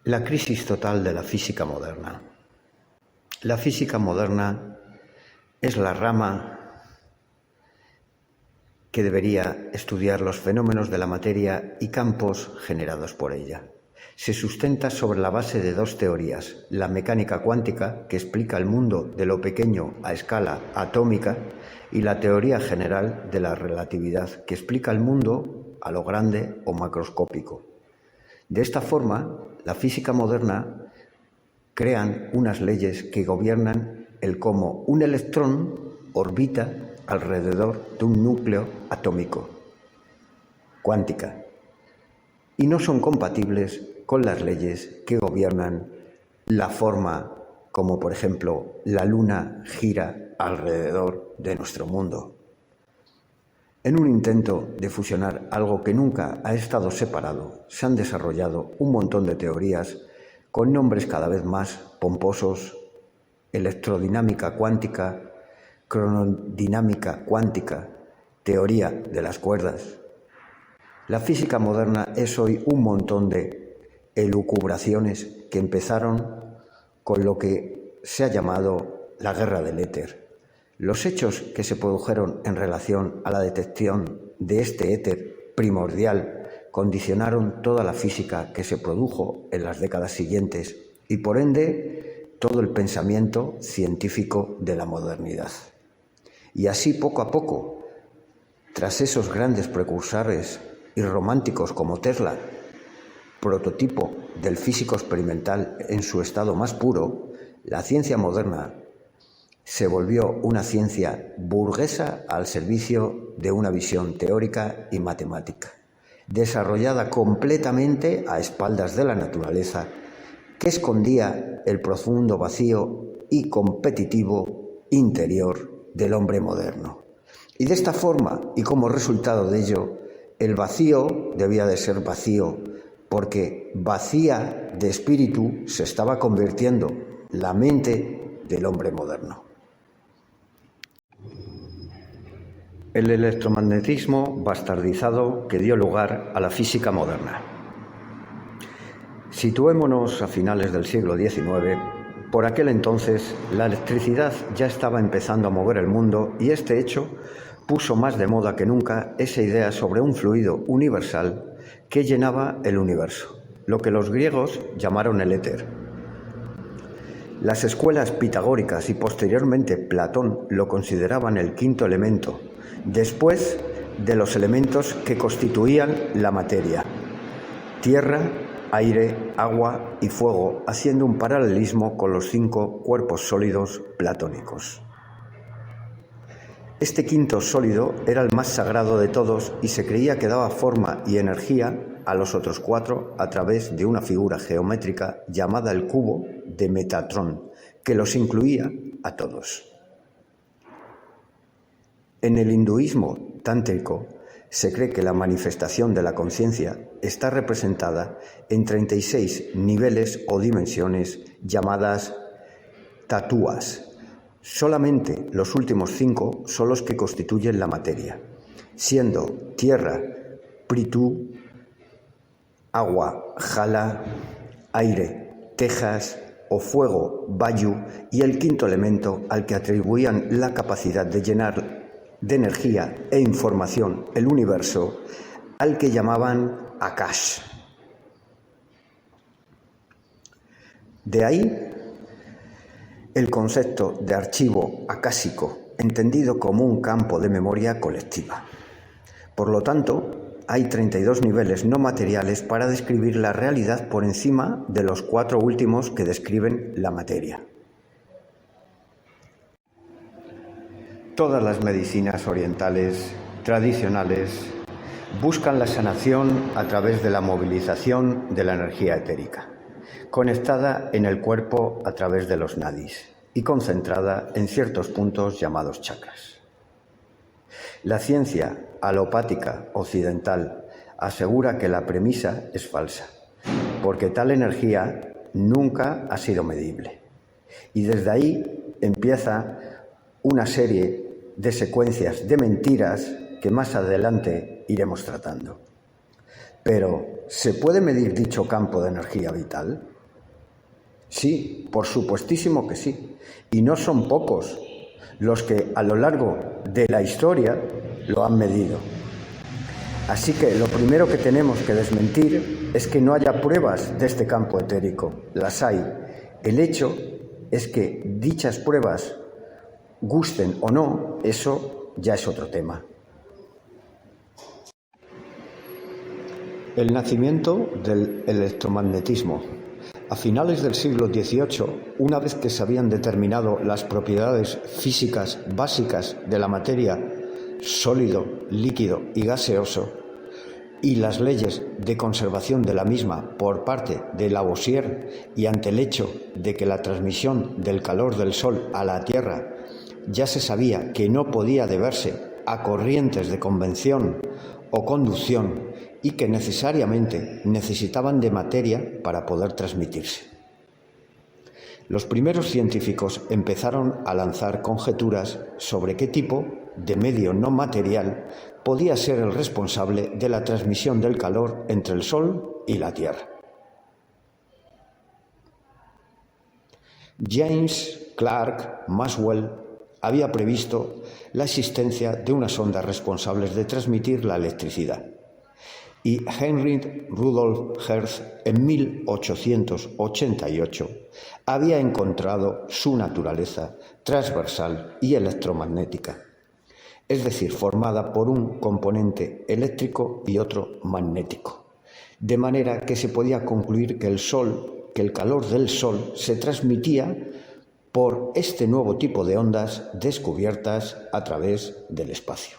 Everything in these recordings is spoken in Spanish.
La crisis total de la física moderna. La física moderna es la rama que debería estudiar los fenómenos de la materia y campos generados por ella. Se sustenta sobre la base de dos teorías: la mecánica cuántica, que explica el mundo de lo pequeño a escala atómica, y la teoría general de la relatividad, que explica el mundo a lo grande o macroscópico. De esta forma, la física moderna crean unas leyes que gobiernan el cómo un electrón orbita alrededor de un núcleo atómico, cuántica, y no son compatibles con las leyes que gobiernan la forma como, por ejemplo, la Luna gira alrededor de nuestro mundo. En un intento de fusionar algo que nunca ha estado separado, se han desarrollado un montón de teorías con nombres cada vez más pomposos: electrodinámica cuántica, cronodinámica cuántica, teoría de las cuerdas. La física moderna es hoy un montón de elucubraciones que empezaron con lo que se ha llamado la guerra del éter. Los hechos que se produjeron en relación a la detección de este éter primordial condicionaron toda la física que se produjo en las décadas siguientes y, por ende, todo el pensamiento científico de la modernidad. Y así, poco a poco, tras esos grandes precursores y románticos como Tesla, prototipo del físico experimental en su estado más puro, la ciencia moderna se volvió una ciencia burguesa al servicio de una visión teórica y matemática, desarrollada completamente a espaldas de la naturaleza, que escondía el profundo vacío y competitivo interior del hombre moderno. Y de esta forma, y como resultado de ello, el vacío debía de ser vacío, porque vacía de espíritu se estaba convirtiendo la mente del hombre moderno. El electromagnetismo bastardizado que dio lugar a la física moderna. Situémonos a finales del siglo XIX. Por aquel entonces, la electricidad ya estaba empezando a mover el mundo, y este hecho puso más de moda que nunca esa idea sobre un fluido universal que llenaba el universo, lo que los griegos llamaron el éter. Las escuelas pitagóricas y posteriormente Platón lo consideraban el quinto elemento, después de los elementos que constituían la materia: tierra, aire, agua y fuego, haciendo un paralelismo con los 5 cuerpos sólidos platónicos. Este quinto sólido era el más sagrado de todos y se creía que daba forma y energía a los otros 4 a través de una figura geométrica llamada el cubo de Metatrón, que los incluía a todos. En el hinduismo tántrico se cree que la manifestación de la conciencia está representada en 36 niveles o dimensiones llamadas tattvas. Solamente los últimos 5 son los que constituyen la materia, siendo tierra prithu, agua jala, aire tejas o fuego vayu, y el quinto elemento al que atribuían la capacidad de llenar de energía e información el universo, al que llamaban Akash. De ahí el concepto de archivo akásico, entendido como un campo de memoria colectiva. Por lo tanto, hay 32 niveles no materiales para describir la realidad por encima de los 4 últimos que describen la materia. Todas las medicinas orientales tradicionales buscan la sanación a través de la movilización de la energía etérica, conectada en el cuerpo a través de los nadis y concentrada en ciertos puntos llamados chakras. La ciencia alopática occidental asegura que la premisa es falsa, porque tal energía nunca ha sido medible. Y desde ahí empieza una serie de secuencias de mentiras que más adelante iremos tratando. Pero, ¿se puede medir dicho campo de energía vital? Sí, por supuestísimo que sí. Y no son pocos los que a lo largo de la historia lo han medido. Así que lo primero que tenemos que desmentir es que no haya pruebas de este campo etérico. Las hay. El hecho es que dichas pruebas gusten o no, eso ya es otro tema. El nacimiento del electromagnetismo. A finales del siglo XVIII, una vez que se habían determinado las propiedades físicas básicas de la materia, sólido, líquido y gaseoso, y las leyes de conservación de la misma por parte de Lavoisier, y ante el hecho de que la transmisión del calor del Sol a la Tierra ya se sabía que no podía deberse a corrientes de convección o conducción y que necesariamente necesitaban de materia para poder transmitirse. Los primeros científicos empezaron a lanzar conjeturas sobre qué tipo de medio no material podía ser el responsable de la transmisión del calor entre el Sol y la Tierra. James Clerk Maxwell había previsto la existencia de unas ondas responsables de transmitir la electricidad. Y Heinrich Rudolf Hertz, en 1888, había encontrado su naturaleza transversal y electromagnética, es decir, formada por un componente eléctrico y otro magnético, de manera que se podía concluir que el calor del Sol se transmitía por este nuevo tipo de ondas descubiertas a través del espacio.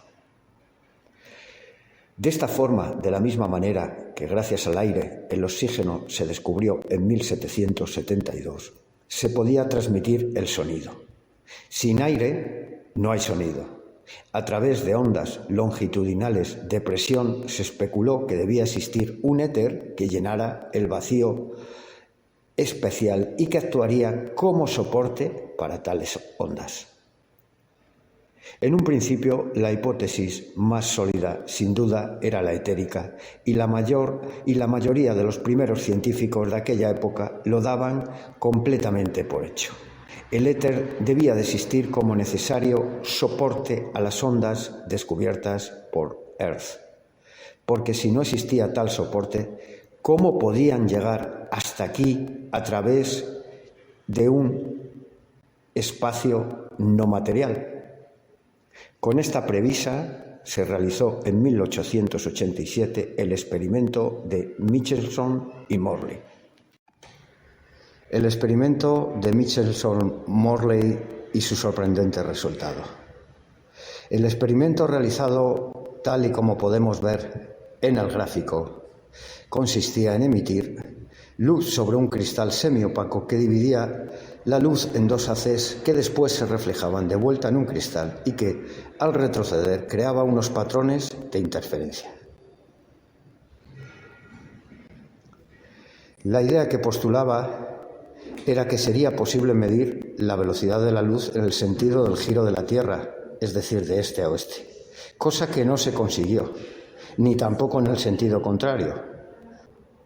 De esta forma, de la misma manera que gracias al aire el oxígeno se descubrió en 1772, se podía transmitir el sonido. Sin aire no hay sonido. A través de ondas longitudinales de presión se especuló que debía existir un éter que llenara el vacío especial y que actuaría como soporte para tales ondas. En un principio, la hipótesis más sólida, sin duda, era la etérica, y la mayoría de los primeros científicos de aquella época lo daban completamente por hecho. El éter debía de existir como necesario soporte a las ondas descubiertas por Hertz, porque si no existía tal soporte, ¿cómo podían llegar hasta aquí a través de un espacio no material? Con esta premisa se realizó en 1887 el experimento de Michelson y Morley. El experimento de Michelson-Morley y su sorprendente resultado. El experimento realizado, tal y como podemos ver en el gráfico, consistía en emitir luz sobre un cristal semiopaco que dividía la luz en dos haces que después se reflejaban de vuelta en un cristal y que, al retroceder, creaba unos patrones de interferencia. La idea que postulaba era que sería posible medir la velocidad de la luz en el sentido del giro de la Tierra, es decir, de este a oeste, cosa que no se consiguió, ni tampoco en el sentido contrario.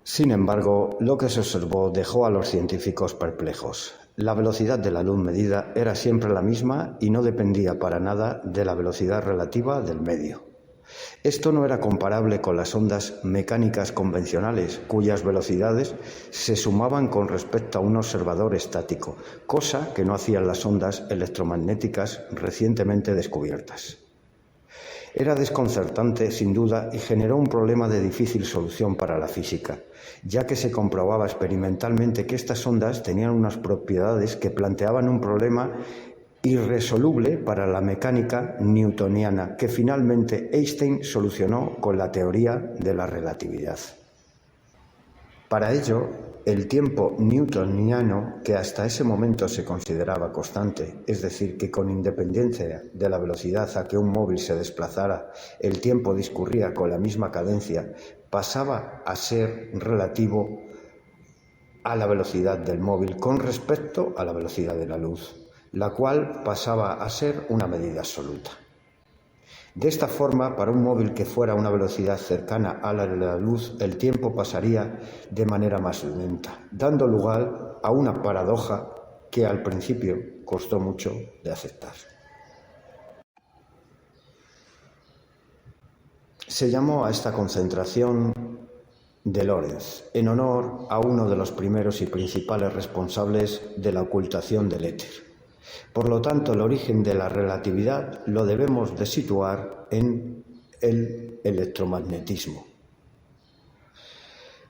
Sin embargo, lo que se observó dejó a los científicos perplejos. La velocidad de la luz medida era siempre la misma y no dependía para nada de la velocidad relativa del medio. Esto no era comparable con las ondas mecánicas convencionales, cuyas velocidades se sumaban con respecto a un observador estático, cosa que no hacían las ondas electromagnéticas recientemente descubiertas. Era desconcertante, sin duda, y generó un problema de difícil solución para la física, ya que se comprobaba experimentalmente que estas ondas tenían unas propiedades que planteaban un problema irresoluble para la mecánica newtoniana, que finalmente Einstein solucionó con la teoría de la relatividad. Para ello, el tiempo newtoniano, que hasta ese momento se consideraba constante, es decir, que con independencia de la velocidad a que un móvil se desplazara, el tiempo discurría con la misma cadencia, pasaba a ser relativo a la velocidad del móvil con respecto a la velocidad de la luz, la cual pasaba a ser una medida absoluta. De esta forma, para un móvil que fuera a una velocidad cercana a la de la luz, el tiempo pasaría de manera más lenta, dando lugar a una paradoja que al principio costó mucho de aceptar. Se llamó a esta concentración de Lorentz, en honor a uno de los primeros y principales responsables de la ocultación del éter. Por lo tanto, el origen de la relatividad lo debemos de situar en el electromagnetismo.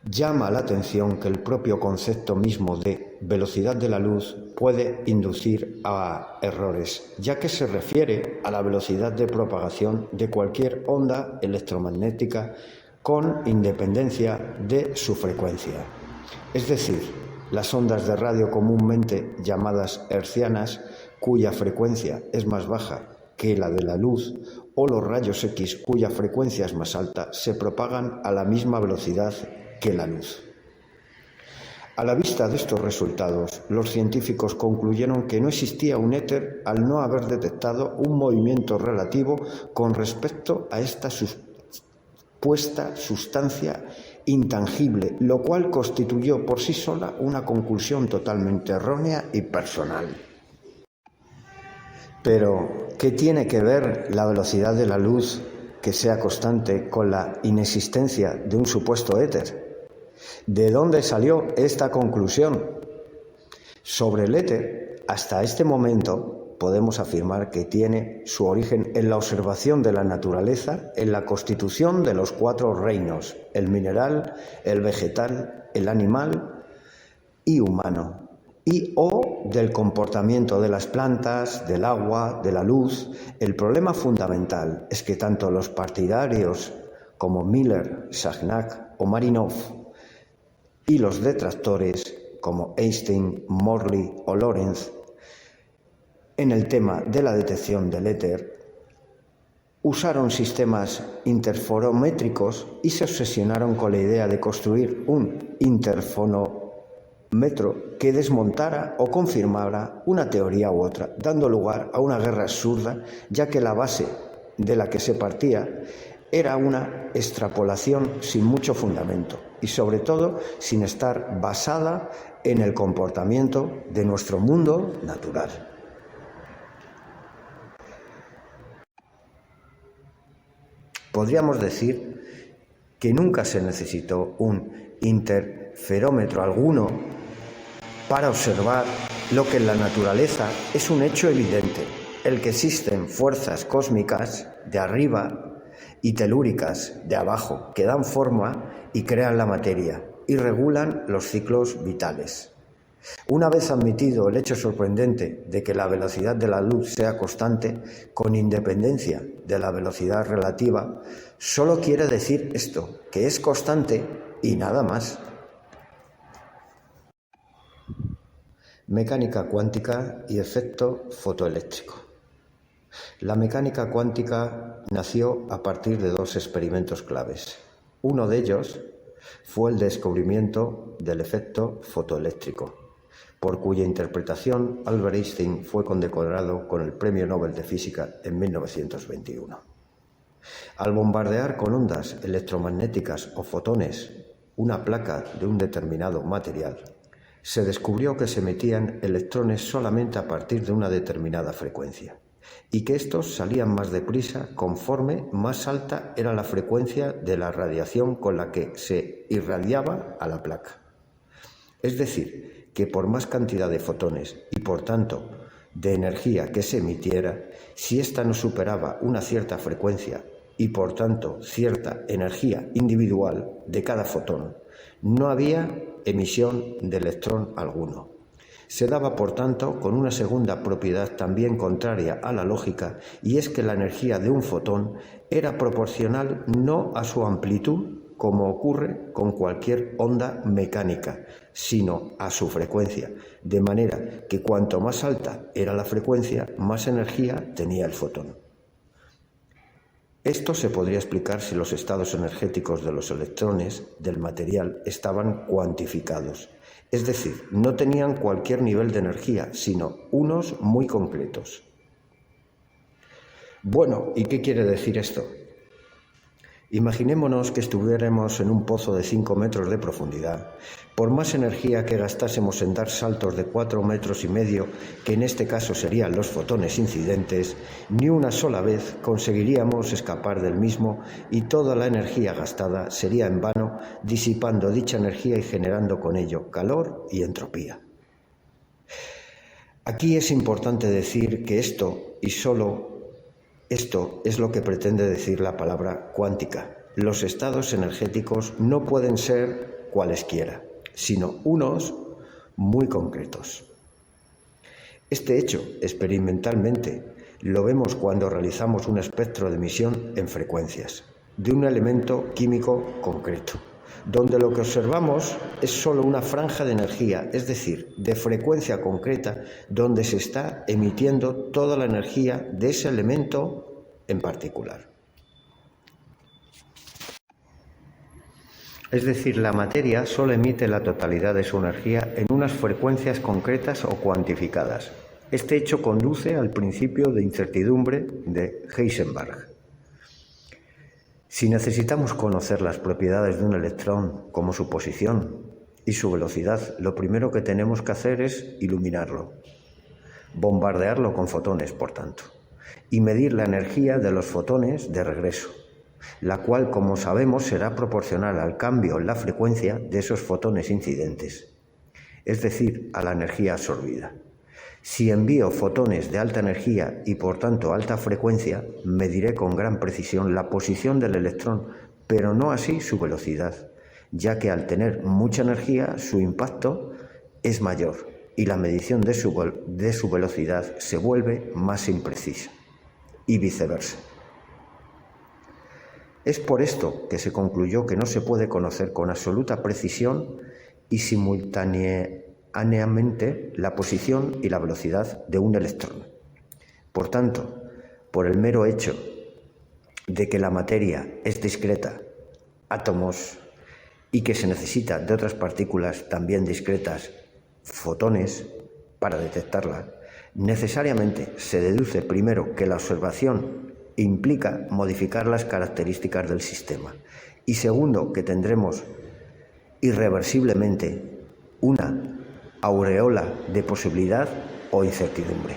Llama la atención que el propio concepto mismo de velocidad de la luz puede inducir a errores, ya que se refiere a la velocidad de propagación de cualquier onda electromagnética con independencia de su frecuencia. Es decir, las ondas de radio comúnmente llamadas hertzianas, cuya frecuencia es más baja que la de la luz, o los rayos X, cuya frecuencia es más alta, se propagan a la misma velocidad que la luz. A la vista de estos resultados, los científicos concluyeron que no existía un éter al no haber detectado un movimiento relativo con respecto a esta supuesta sustancia intangible, lo cual constituyó por sí sola una conclusión totalmente errónea y personal. Pero, ¿qué tiene que ver la velocidad de la luz que sea constante con la inexistencia de un supuesto éter? ¿De dónde salió esta conclusión? Sobre el éter, hasta este momento podemos afirmar que tiene su origen en la observación de la naturaleza, en la constitución de los 4 reinos: el mineral, el vegetal, el animal y humano, o del comportamiento de las plantas, del agua, de la luz. El problema fundamental es que tanto los partidarios como Miller, Sagnac o Marinoff y los detractores como Einstein, Morley o Lorentz en el tema de la detección del éter usaron sistemas interferométricos y se obsesionaron con la idea de construir un interferómetro que desmontara o confirmara una teoría u otra, dando lugar a una guerra absurda, ya que la base de la que se partía era una extrapolación sin mucho fundamento y sobre todo sin estar basada en el comportamiento de nuestro mundo natural. Podríamos decir que nunca se necesitó un interferómetro alguno para observar lo que en la naturaleza es un hecho evidente, el que existen fuerzas cósmicas de arriba y telúricas de abajo que dan forma y crean la materia y regulan los ciclos vitales. Una vez admitido el hecho sorprendente de que la velocidad de la luz sea constante con independencia de la velocidad relativa, solo quiere decir esto, que es constante y nada más. Mecánica cuántica y efecto fotoeléctrico. La mecánica cuántica nació a partir de 2 experimentos claves. Uno de ellos fue el descubrimiento del efecto fotoeléctrico, por cuya interpretación Albert Einstein fue condecorado con el Premio Nobel de Física en 1921. Al bombardear con ondas electromagnéticas o fotones una placa de un determinado material, se descubrió que se emitían electrones solamente a partir de una determinada frecuencia y que estos salían más deprisa conforme más alta era la frecuencia de la radiación con la que se irradiaba a la placa. Es decir, que por más cantidad de fotones y por tanto de energía que se emitiera, si ésta no superaba una cierta frecuencia y por tanto cierta energía individual de cada fotón, no había emisión de electrón alguno. Se daba, por tanto, con una segunda propiedad también contraria a la lógica, y es que la energía de un fotón era proporcional no a su amplitud, como ocurre con cualquier onda mecánica, sino a su frecuencia, de manera que cuanto más alta era la frecuencia, más energía tenía el fotón. Esto se podría explicar si los estados energéticos de los electrones del material estaban cuantificados, es decir, no tenían cualquier nivel de energía, sino unos muy concretos. Bueno, ¿y qué quiere decir esto? Imaginémonos que estuviéramos en un pozo de 5 metros de profundidad. Por más energía que gastásemos en dar saltos de 4,5 metros, que en este caso serían los fotones incidentes, ni una sola vez conseguiríamos escapar del mismo y toda la energía gastada sería en vano, disipando dicha energía y generando con ello calor y entropía. Aquí es importante decir que esto y solo esto es lo que pretende decir la palabra cuántica. Los estados energéticos no pueden ser cualesquiera, sino unos muy concretos. Este hecho, experimentalmente, lo vemos cuando realizamos un espectro de emisión en frecuencias de un elemento químico concreto, donde lo que observamos es solo una franja de energía, es decir, de frecuencia concreta, donde se está emitiendo toda la energía de ese elemento en particular. Es decir, la materia solo emite la totalidad de su energía en unas frecuencias concretas o cuantificadas. Este hecho conduce al principio de incertidumbre de Heisenberg. Si necesitamos conocer las propiedades de un electrón, como su posición y su velocidad, lo primero que tenemos que hacer es iluminarlo, bombardearlo con fotones, por tanto, y medir la energía de los fotones de regreso, la cual, como sabemos, será proporcional al cambio en la frecuencia de esos fotones incidentes, es decir, a la energía absorbida. Si envío fotones de alta energía y por tanto alta frecuencia, mediré con gran precisión la posición del electrón, pero no así su velocidad, ya que al tener mucha energía su impacto es mayor y la medición de su velocidad se vuelve más imprecisa, y viceversa. Es por esto que se concluyó que no se puede conocer con absoluta precisión y simultáneamente la posición y la velocidad de un electrón. Por tanto, por el mero hecho de que la materia es discreta, átomos, y que se necesita de otras partículas también discretas, fotones, para detectarla, necesariamente se deduce primero que la observación implica modificar las características del sistema y segundo que tendremos irreversiblemente una aureola de posibilidad o incertidumbre.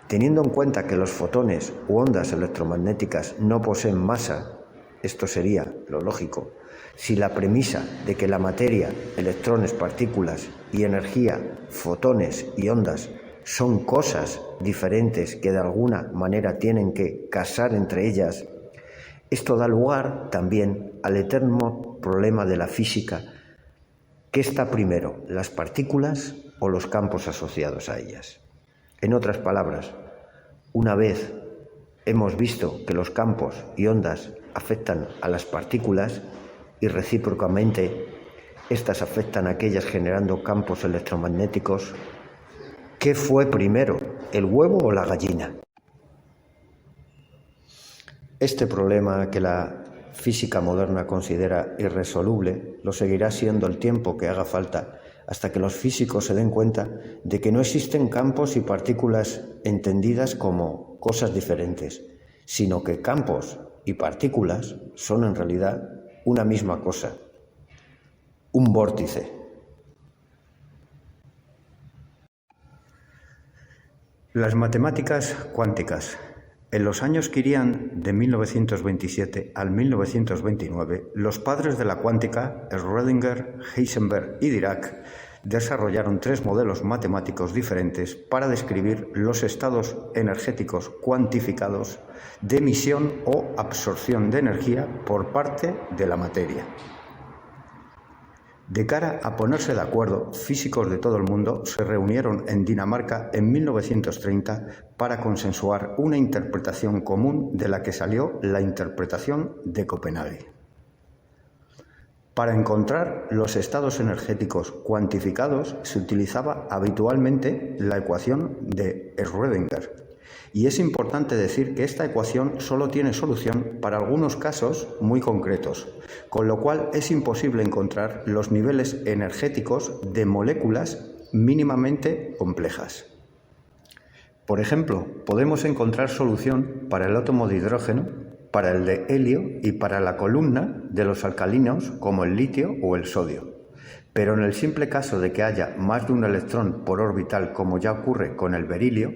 Teniendo en cuenta que los fotones u ondas electromagnéticas no poseen masa, esto sería lo lógico, si la premisa de que la materia, electrones, partículas y energía, fotones y ondas son cosas diferentes que de alguna manera tienen que casar entre ellas, esto da lugar también al eterno problema de la física. ¿Qué está primero, las partículas o los campos asociados a ellas? En otras palabras, una vez hemos visto que los campos y ondas afectan a las partículas y recíprocamente estas afectan a aquellas generando campos electromagnéticos, ¿qué fue primero, el huevo o la gallina? Este problema que la física moderna considera irresoluble lo seguirá siendo el tiempo que haga falta hasta que los físicos se den cuenta de que no existen campos y partículas entendidas como cosas diferentes, sino que campos y partículas son en realidad una misma cosa, un vórtice. Las matemáticas cuánticas. En los años que irían de 1927 al 1929, los padres de la cuántica, Schrödinger, Heisenberg y Dirac, desarrollaron 3 modelos matemáticos diferentes para describir los estados energéticos cuantificados de emisión o absorción de energía por parte de la materia. De cara a ponerse de acuerdo, físicos de todo el mundo se reunieron en Dinamarca en 1930 para consensuar una interpretación común de la que salió la interpretación de Copenhague. Para encontrar los estados energéticos cuantificados se utilizaba habitualmente la ecuación de Schrödinger. Y es importante decir que esta ecuación solo tiene solución para algunos casos muy concretos, con lo cual es imposible encontrar los niveles energéticos de moléculas mínimamente complejas. Por ejemplo, podemos encontrar solución para el átomo de hidrógeno, para el de helio y para la columna de los alcalinos como el litio o el sodio. Pero en el simple caso de que haya más de un electrón por orbital, como ya ocurre con el berilio,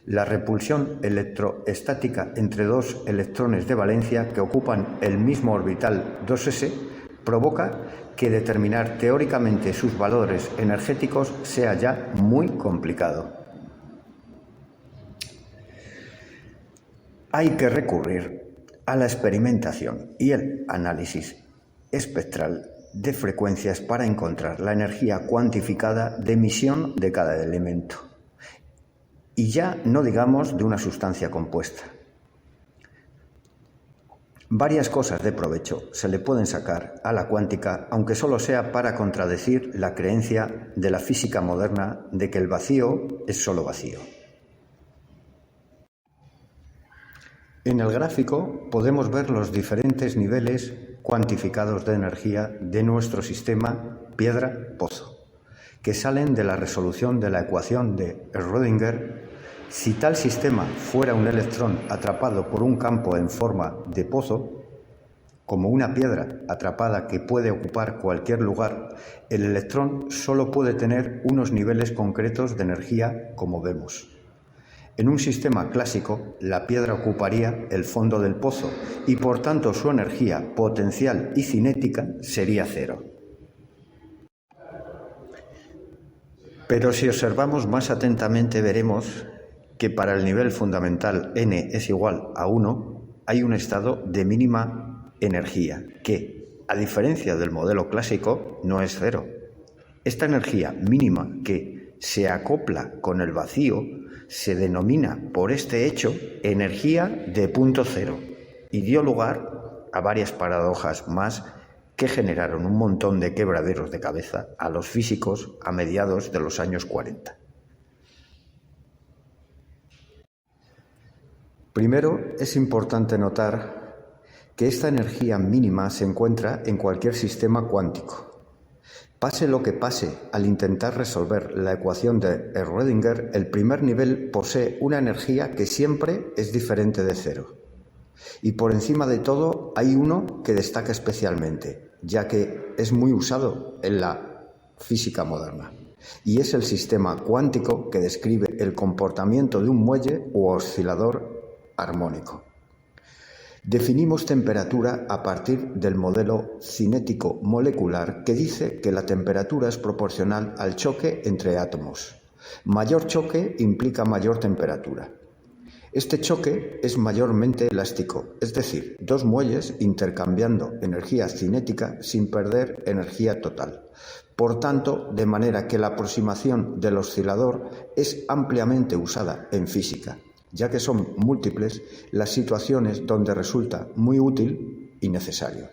la repulsión electroestática entre dos electrones de valencia que ocupan el mismo orbital 2s provoca que determinar teóricamente sus valores energéticos sea ya muy complicado. Hay que recurrir a la experimentación y el análisis espectral de frecuencias para encontrar la energía cuantificada de emisión de cada elemento. Y ya no digamos de una sustancia compuesta. Varias cosas de provecho se le pueden sacar a la cuántica, aunque solo sea para contradecir la creencia de la física moderna de que el vacío es solo vacío. En el gráfico podemos ver los diferentes niveles cuantificados de energía de nuestro sistema piedra-pozo, que salen de la resolución de la ecuación de Schrödinger. Si tal sistema fuera un electrón atrapado por un campo en forma de pozo, como una piedra atrapada que puede ocupar cualquier lugar, el electrón solo puede tener unos niveles concretos de energía, como vemos. En un sistema clásico, la piedra ocuparía el fondo del pozo y por tanto su energía potencial y cinética sería cero. Pero si observamos más atentamente veremos que para el nivel fundamental n es igual a 1 hay un estado de mínima energía que, a diferencia del modelo clásico, no es cero. Esta energía mínima que se acopla con el vacío se denomina por este hecho energía de punto cero y dio lugar a varias paradojas más que generaron un montón de quebraderos de cabeza a los físicos a mediados de los años 40. Primero, es importante notar que esta energía mínima se encuentra en cualquier sistema cuántico. Pase lo que pase al intentar resolver la ecuación de Schrödinger, el primer nivel posee una energía que siempre es diferente de cero. Y por encima de todo hay uno que destaca especialmente, ya que es muy usado en la física moderna. Y es el sistema cuántico que describe el comportamiento de un muelle u oscilador armónico. Definimos temperatura a partir del modelo cinético molecular que dice que la temperatura es proporcional al choque entre átomos. Mayor choque implica mayor temperatura. Este choque es mayormente elástico, es decir, dos muelles intercambiando energía cinética sin perder energía total. Por tanto, de manera que la aproximación del oscilador es ampliamente usada en física, ya que son múltiples las situaciones donde resulta muy útil y necesario.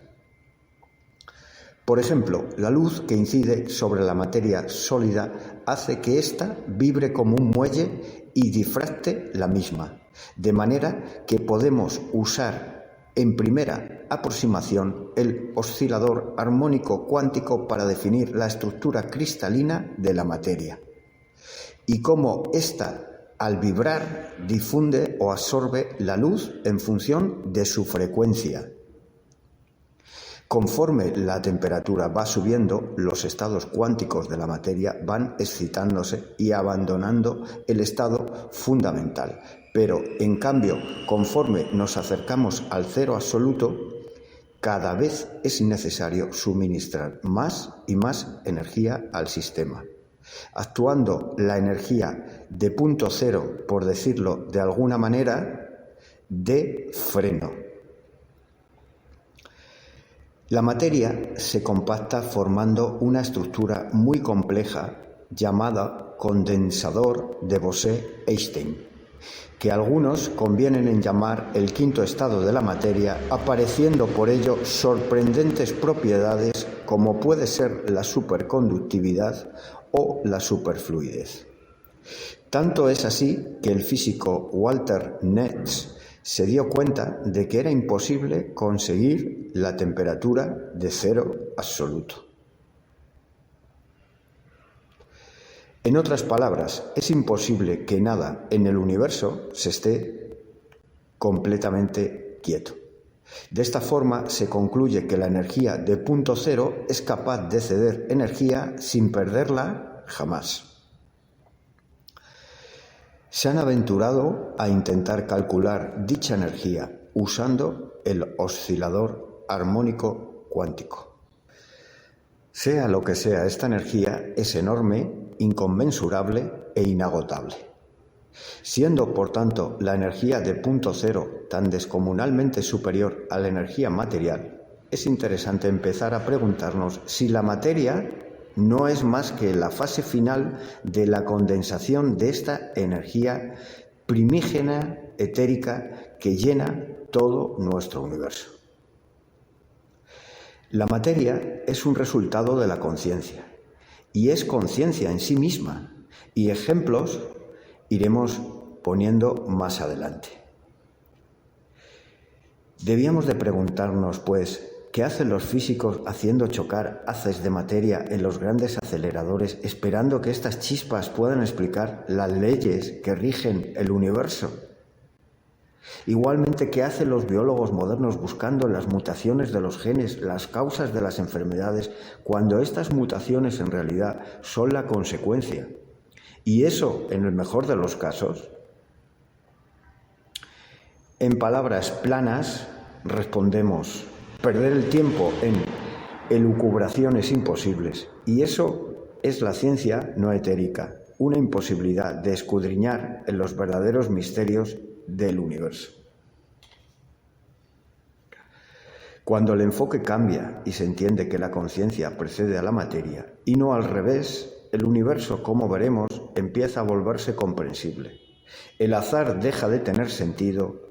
Por ejemplo, la luz que incide sobre la materia sólida hace que ésta vibre como un muelle y difracte la misma, de manera que podemos usar en primera aproximación el oscilador armónico cuántico para definir la estructura cristalina de la materia y cómo ésta, al vibrar, difunde o absorbe la luz en función de su frecuencia. Conforme la temperatura va subiendo, los estados cuánticos de la materia van excitándose y abandonando el estado fundamental. Pero, en cambio, conforme nos acercamos al cero absoluto, cada vez es necesario suministrar más y más energía al sistema, actuando la energía de punto cero, por decirlo de alguna manera, de freno. La materia se compacta formando una estructura muy compleja llamada condensador de Bose-Einstein, que algunos convienen en llamar el quinto estado de la materia, apareciendo por ello sorprendentes propiedades como puede ser la superconductividad o la superfluidez. Tanto es así que el físico Walter Nernst se dio cuenta de que era imposible conseguir la temperatura de cero absoluto. En otras palabras, es imposible que nada en el universo se esté completamente quieto. De esta forma se concluye que la energía de punto cero es capaz de ceder energía sin perderla jamás. Se han aventurado a intentar calcular dicha energía usando el oscilador armónico cuántico. Sea lo que sea esta energía, es enorme, inconmensurable e inagotable. Siendo, por tanto, la energía de punto cero tan descomunalmente superior a la energía material, es interesante empezar a preguntarnos si la materia no es más que la fase final de la condensación de esta energía primígena, etérica, que llena todo nuestro universo. La materia es un resultado de la conciencia, y es conciencia en sí misma, y ejemplos iremos poniendo más adelante. Debíamos de preguntarnos, pues, ¿qué hacen los físicos haciendo chocar haces de materia en los grandes aceleradores, esperando que estas chispas puedan explicar las leyes que rigen el universo? Igualmente, ¿qué hacen los biólogos modernos buscando en las mutaciones de los genes las causas de las enfermedades, cuando estas mutaciones en realidad son la consecuencia? Y eso, en el mejor de los casos, en palabras planas, respondemos: perder el tiempo en elucubraciones imposibles. Y eso es la ciencia no etérica, una imposibilidad de escudriñar en los verdaderos misterios del universo. Cuando el enfoque cambia y se entiende que la conciencia precede a la materia, y no al revés, el universo, como veremos, empieza a volverse comprensible. El azar deja de tener sentido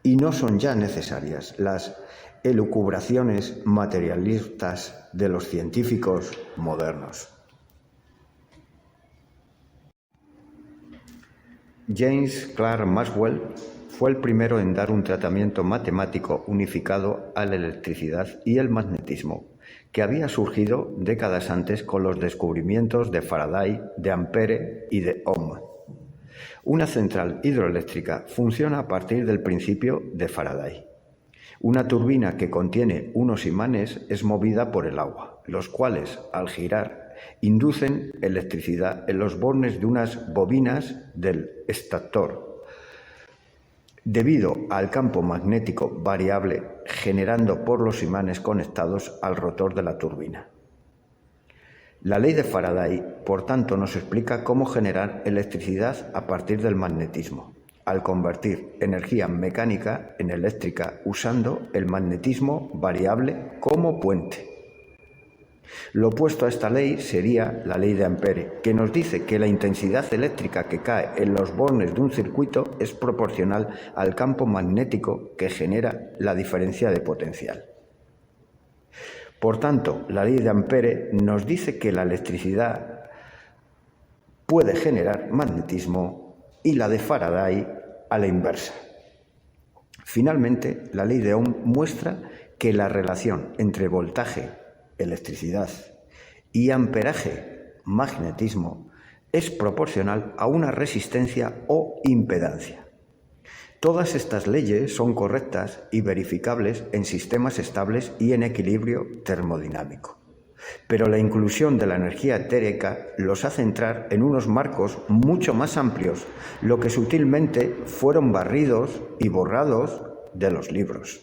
y no son ya necesarias las elucubraciones materialistas de los científicos modernos. James Clerk Maxwell fue el primero en dar un tratamiento matemático unificado a la electricidad y el magnetismo, que había surgido décadas antes con los descubrimientos de Faraday, de Ampere y de Ohm. Una central hidroeléctrica funciona a partir del principio de Faraday. Una turbina que contiene unos imanes es movida por el agua, los cuales, al girar, inducen electricidad en los bornes de unas bobinas del extractor, debido al campo magnético variable generando por los imanes conectados al rotor de la turbina. La ley de Faraday, por tanto, nos explica cómo generar electricidad a partir del magnetismo, al convertir energía mecánica en eléctrica usando el magnetismo variable como puente. Lo opuesto a esta ley sería la ley de Ampere, que nos dice que la intensidad eléctrica que cae en los bornes de un circuito es proporcional al campo magnético que genera la diferencia de potencial. Por tanto, la ley de Ampere nos dice que la electricidad puede generar magnetismo y la de Faraday a la inversa. Finalmente, la ley de Ohm muestra que la relación entre voltaje, electricidad, y amperaje, magnetismo, es proporcional a una resistencia o impedancia. Todas estas leyes son correctas y verificables en sistemas estables y en equilibrio termodinámico. Pero la inclusión de la energía etérica los hace entrar en unos marcos mucho más amplios, lo que sutilmente fueron barridos y borrados de los libros.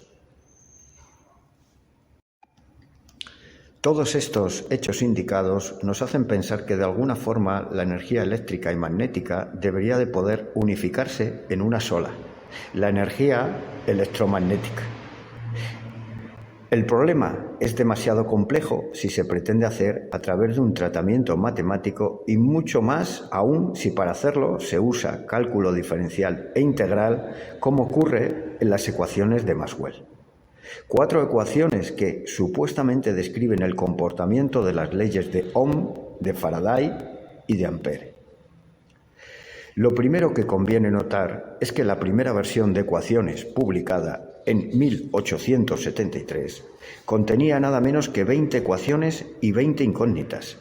Todos estos hechos indicados nos hacen pensar que de alguna forma la energía eléctrica y magnética debería de poder unificarse en una sola, la energía electromagnética. El problema es demasiado complejo si se pretende hacer a través de un tratamiento matemático y mucho más aún si para hacerlo se usa cálculo diferencial e integral, como ocurre en las ecuaciones de Maxwell. 4 ecuaciones que supuestamente describen el comportamiento de las leyes de Ohm, de Faraday y de Ampere. Lo primero que conviene notar es que la primera versión de ecuaciones, publicada en 1873, contenía nada menos que 20 ecuaciones y 20 incógnitas.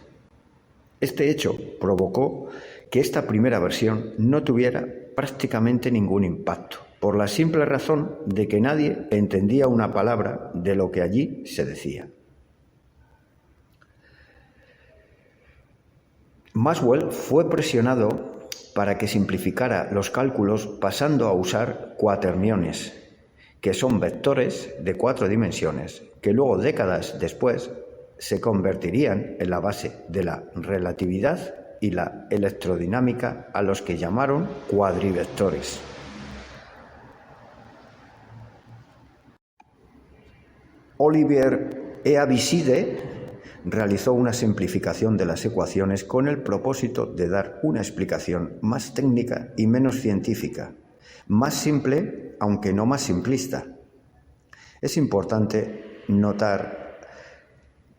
Este hecho provocó que esta primera versión no tuviera prácticamente ningún impacto, por la simple razón de que nadie entendía una palabra de lo que allí se decía. Maxwell fue presionado para que simplificara los cálculos pasando a usar cuaterniones, que son vectores de 4 dimensiones, que luego, décadas después, se convertirían en la base de la relatividad y la electrodinámica, a los que llamaron cuadrivectores. Olivier Eabiside realizó una simplificación de las ecuaciones con el propósito de dar una explicación más técnica y menos científica, más simple, aunque no más simplista. Es importante notar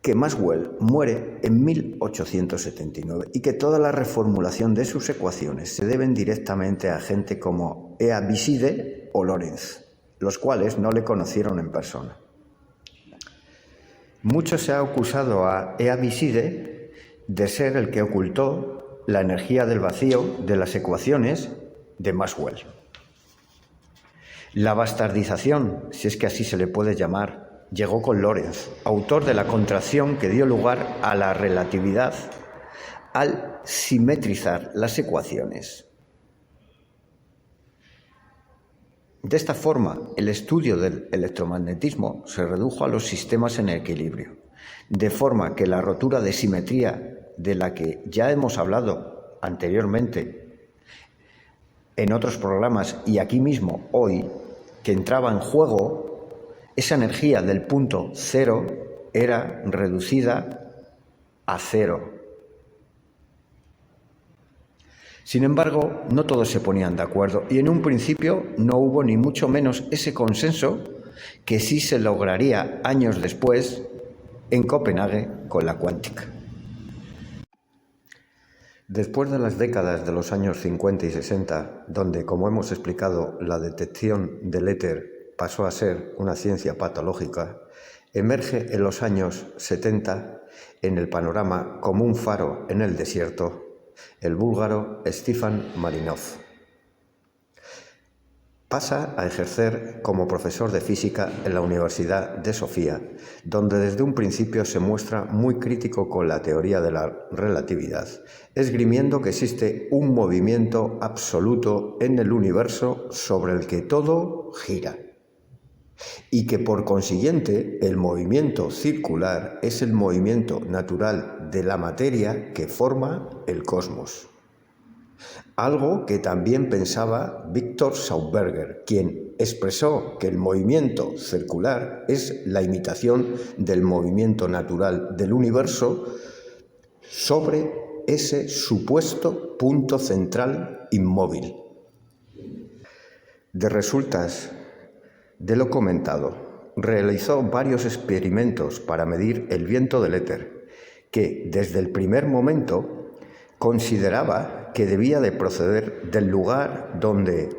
que Maxwell muere en 1879 y que toda la reformulación de sus ecuaciones se deben directamente a gente como Eabiside o Lorentz, los cuales no le conocieron en persona. Mucho se ha acusado a Eabiside de ser el que ocultó la energía del vacío de las ecuaciones de Maxwell. La bastardización, si es que así se le puede llamar, llegó con Lorentz, autor de la contracción que dio lugar a la relatividad al simetrizar las ecuaciones. De esta forma, el estudio del electromagnetismo se redujo a los sistemas en equilibrio, de forma que la rotura de simetría de la que ya hemos hablado anteriormente en otros programas y aquí mismo hoy, que entraba en juego, esa energía del punto cero era reducida a cero. Sin embargo, no todos se ponían de acuerdo y en un principio no hubo ni mucho menos ese consenso que sí se lograría años después en Copenhague con la cuántica. Después de las décadas de los años 50 y 60, donde, como hemos explicado, la detección del éter pasó a ser una ciencia patológica, emerge en los años 70 en el panorama como un faro en el desierto el búlgaro Stefan Marinov. Pasa a ejercer como profesor de física en la Universidad de Sofía, donde desde un principio se muestra muy crítico con la teoría de la relatividad, esgrimiendo que existe un movimiento absoluto en el universo sobre el que todo gira, y que por consiguiente el movimiento circular es el movimiento natural de la materia que forma el cosmos. Algo que también pensaba Victor Schauberger, quien expresó que el movimiento circular es la imitación del movimiento natural del universo sobre ese supuesto punto central inmóvil. De resultas de lo comentado, realizó varios experimentos para medir el viento del éter, que desde el primer momento consideraba que debía de proceder del lugar donde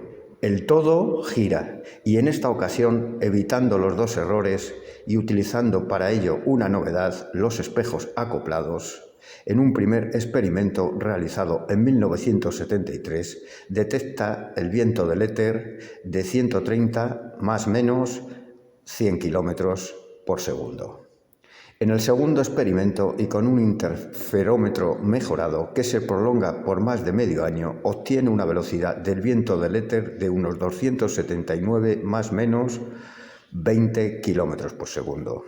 el todo gira, y en esta ocasión, evitando los dos errores y utilizando para ello una novedad, los espejos acoplados, en un primer experimento realizado en 1973, detecta el viento del éter de 130 más menos 100 kilómetros por segundo. En el segundo experimento, y con un interferómetro mejorado que se prolonga por más de medio año, obtiene una velocidad del viento del éter de unos 279 más menos 20 kilómetros por segundo.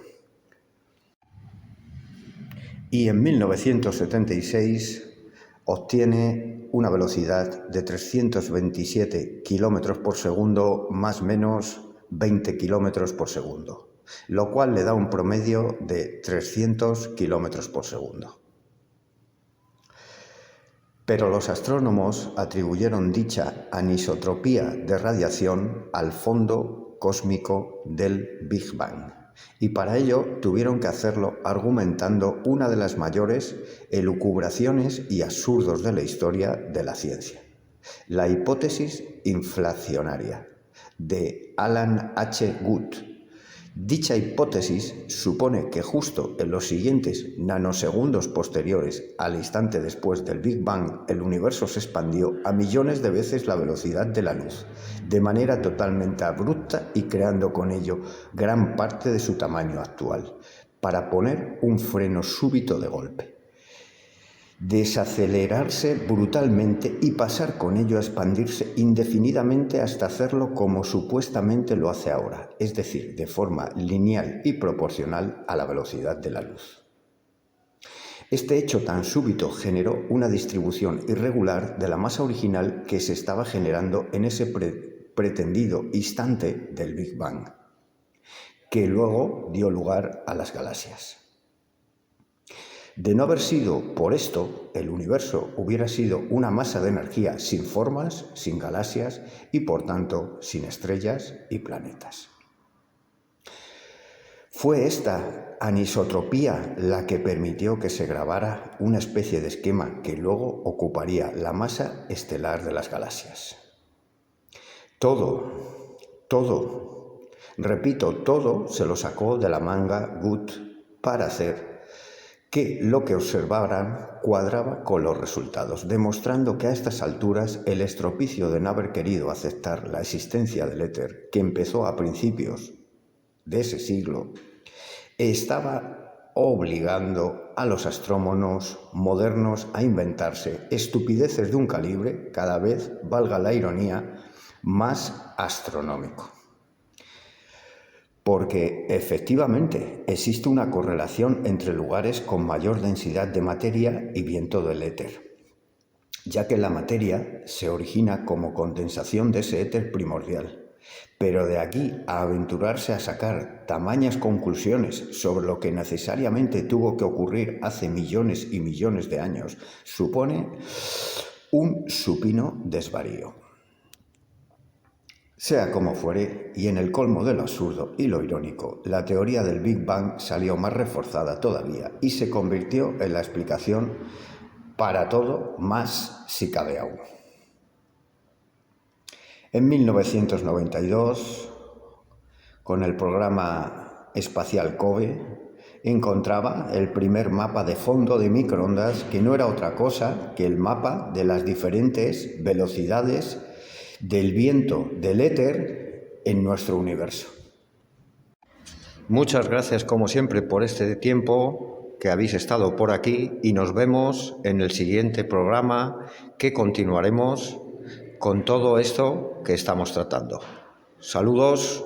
Y en 1976 obtiene una velocidad de 327 kilómetros por segundo más menos 20 kilómetros por segundo, lo cual le da un promedio de 300 kilómetros por segundo. Pero los astrónomos atribuyeron dicha anisotropía de radiación al fondo cósmico del Big Bang, y para ello tuvieron que hacerlo argumentando una de las mayores elucubraciones y absurdos de la historia de la ciencia: la hipótesis inflacionaria de Alan H. Guth, Dicha hipótesis supone que justo en los siguientes nanosegundos posteriores al instante después del Big Bang, el universo se expandió a millones de veces la velocidad de la luz, de manera totalmente abrupta y creando con ello gran parte de su tamaño actual, para poner un freno súbito de golpe, desacelerarse brutalmente y pasar con ello a expandirse indefinidamente hasta hacerlo como supuestamente lo hace ahora, es decir, de forma lineal y proporcional a la velocidad de la luz. Este hecho tan súbito generó una distribución irregular de la masa original que se estaba generando en ese pretendido instante del Big Bang, que luego dio lugar a las galaxias. De no haber sido por esto, el universo hubiera sido una masa de energía sin formas, sin galaxias y por tanto sin estrellas y planetas. Fue esta anisotropía la que permitió que se grabara una especie de esquema que luego ocuparía la masa estelar de las galaxias. Repito, todo se lo sacó de la manga Good para hacer que lo que observaran cuadraba con los resultados, demostrando que a estas alturas el estropicio de no haber querido aceptar la existencia del éter, que empezó a principios de ese siglo, estaba obligando a los astrónomos modernos a inventarse estupideces de un calibre, cada vez, valga la ironía, más astronómico. Porque efectivamente existe una correlación entre lugares con mayor densidad de materia y viento del éter, ya que la materia se origina como condensación de ese éter primordial. Pero de aquí a aventurarse a sacar tamañas conclusiones sobre lo que necesariamente tuvo que ocurrir hace millones y millones de años, supone un supino desvarío. Sea como fuere, y en el colmo de lo absurdo y lo irónico, la teoría del Big Bang salió más reforzada todavía y se convirtió en la explicación para todo, más si cabe aún. En 1992, con el programa espacial COBE, encontraba el primer mapa de fondo de microondas que no era otra cosa que el mapa de las diferentes velocidades del viento del éter en nuestro universo. Muchas gracias como siempre por este tiempo que habéis estado por aquí y nos vemos en el siguiente programa que continuaremos con todo esto que estamos tratando. Saludos.